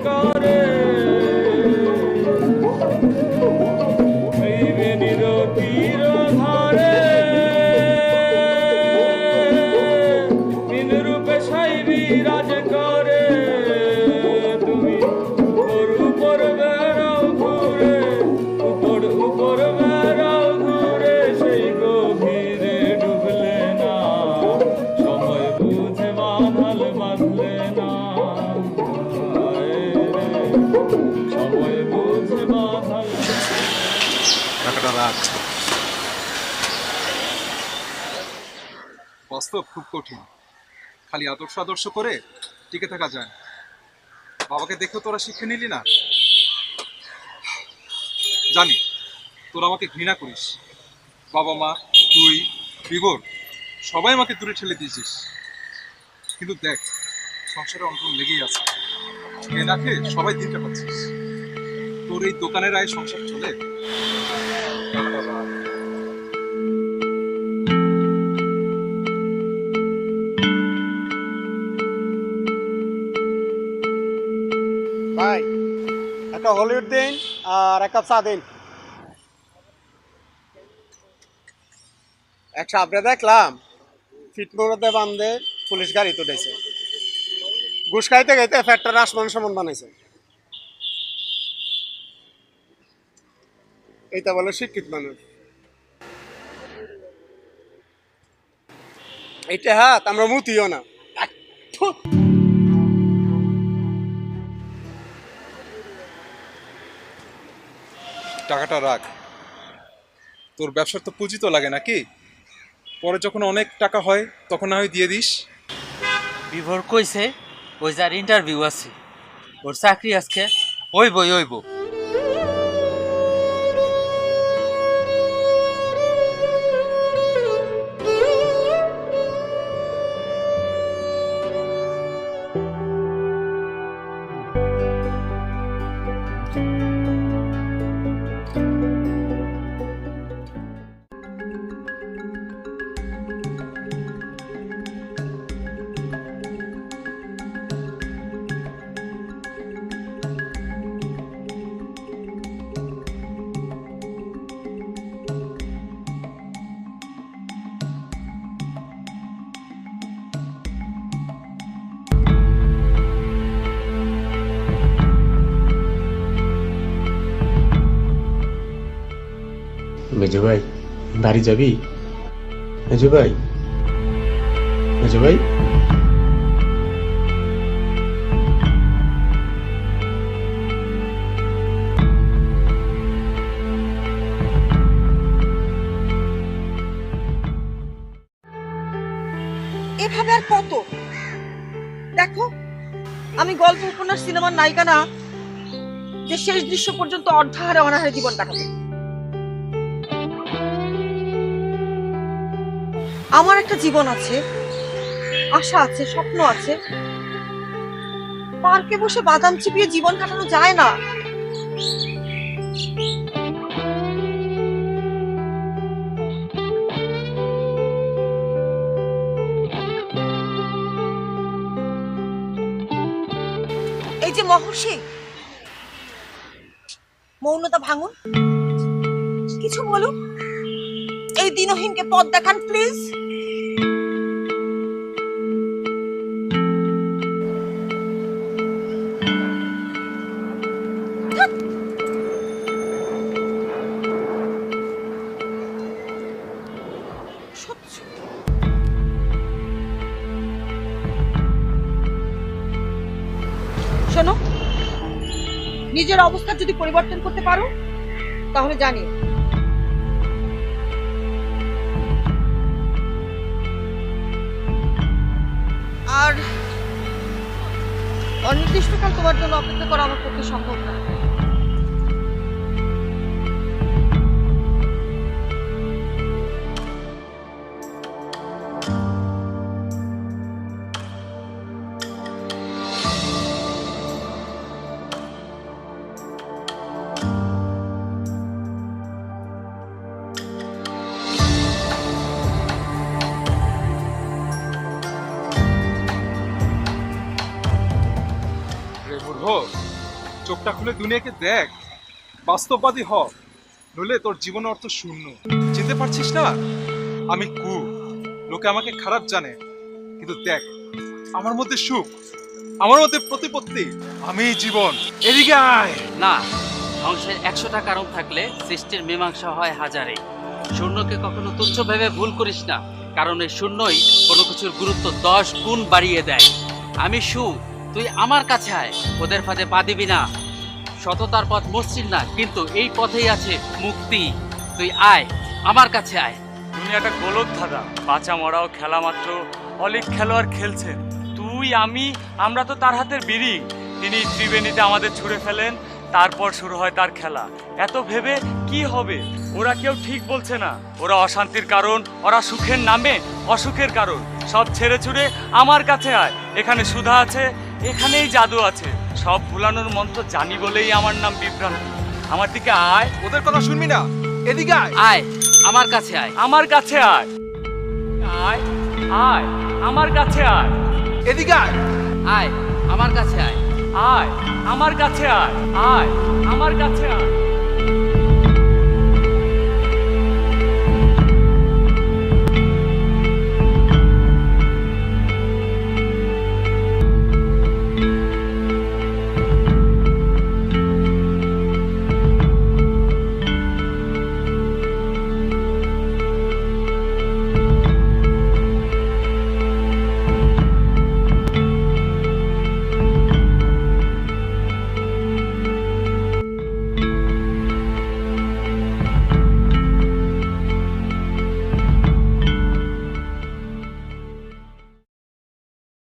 করে এই বেনির তীর ধারে তিন রূপে সাই বিরাজ করে তুমি উপর উপর বেড়াও ঘুরে উপর উপর বেড়াও ঘুরে সেই গভীরে ডুবলে না সময় বুঝে বাঁধাল বাঁধলে না সময় বুঝে বাঁধাল টাকাটা রাখ। বাস্তব খুব কঠিন, খালি আদর্শ আদর্শ করে টিকে থাকা যায় না। বাবাকে দেখে তোরা শিক্ষা নিলি না? জানি তোরা আমাকে ঘৃণা করিস, বাবা মা তুই বিবর সবাই আমাকে দূরে ঠেলে দিয়েছিস, কিন্তু দেখ সংসারে অন্তর লেগেই আছে, খেয়ে না খেয়ে সবাই দিন কাটাচ্ছিস। তোর এই দোকানের আয় সংসার চলে? ভাই একটা হলিউড দিন আর এক কাপ চা দিন। এক সাপড়ে দেখলাম ফিটমোড়তে বান্ধে পুলিশ গাড়ি তুলেছে, ঘুষ খাইতে খাইতে ফ্যাটটা আসমান সমান বানাইছে। এইটা বলে শিক্ষিত মানুষ। এইটা হাত আমরা মুতিও না। টাকাটা রাখ, তোর ব্যবসার তো পুঁজি তো লাগে নাকি? পরে যখন অনেক টাকা হয় তখন না হয় দিয়ে দিস। বিভোর কইছে ওই যার ইন্টারভিউ আছে ওর চাকরি আজকে হইবই হইব। মেজো ভাই বাড়ি যাবি? মেজো ভাই, মেজো ভাই, এভাবে আর কত? দেখো আমি গল্প উপন্যাস সিনেমার নায়িকা না যে শেষ দৃশ্য পর্যন্ত অর্ধাহারে অনাহারে জীবন কাটাবে। আমার একটা জীবন আছে, আশা আছে, স্বপ্ন আছে। পার্কে বসে বাদাম চিপিয়ে জীবন কাটানো যায় না। এই যে মহর্ষি, মৌনতা ভাঙুন, কিছু বলুন, এই দিনহীনকে পথ দেখান প্লিজ। শোনো, নিজের অবস্থা যদি পরিবর্তন করতে পারো তাহলে জানিও। আর অনির্দিষ্টকাল তোমার জন্য অপেক্ষা করা আমার পক্ষে সম্ভব না। রে মূর্খ, চোখটা খুলে দুনিয়াকে দেখ, বাস্তববাদী হ, নইলে তোর জীবনের অর্থ শূন্য। চিনতে পারছিস না? আমি লোকে আমাকে খারাপ জানে, কিন্তু দেখ আমার মধ্যে সুখ, আমার মধ্যে প্রতিপত্তি, আমি জীবন। এদিকে আয়। না, ধ্বংসের 100টা কারণ থাকলে সৃষ্টির মীমাংসা হয় হাজারে। শূন্যকে কখনো তুচ্ছ ভেবে ভুল করিস না, কারণ এই শূন্যই কোনো কিছুর গুরুত্ব 10 গুণ বাড়িয়ে দেয়। আমি তুই আমার কাছে আয়, ওদের ফাঁদে পা দিবি না। সততার পথ মসৃণ না, কিন্তু এই পথেই আছে মুক্তি। তুই আয়, আমার কাছে আয়। দুনিয়াটা গোলক ধাঁধা, বাঁচা মরাও খেলা মাত্র, অলিক খেলোয়াড় খেলছেন। তুই আমি, আমরা তো তার হাতের বিড়ি। তিনি ত্রিবেণীতে আমাদের ছুঁড়ে ফেলেন, তারপর শুরু হয় তার খেলা। এত ভেবে কি হবে? ওরা কেউ ঠিক বলছে না। ওরা অশান্তির কারণ, ওরা সুখের নামে অসুখের কারণ। সব ছেড়ে ছুড়ে আমার কাছে আয়, এখানে সুধা আছে, এখানেই জাদু আছে। সব ভুলানোর মন্ত্র জানি বলেই আমার নাম বিভ্রান্তি। আমার দিকে আয়। ওদের কথা শুনবি না, এদিকে আয়। আয়, আমার কাছে আয়। আমার কাছে আয়। আয় আয়, আমার কাছে আয়। এদিকে আয়। আয়, আমার কাছে আয়। আয় আমার কাছে আয়। আয় আমার কাছে আয়।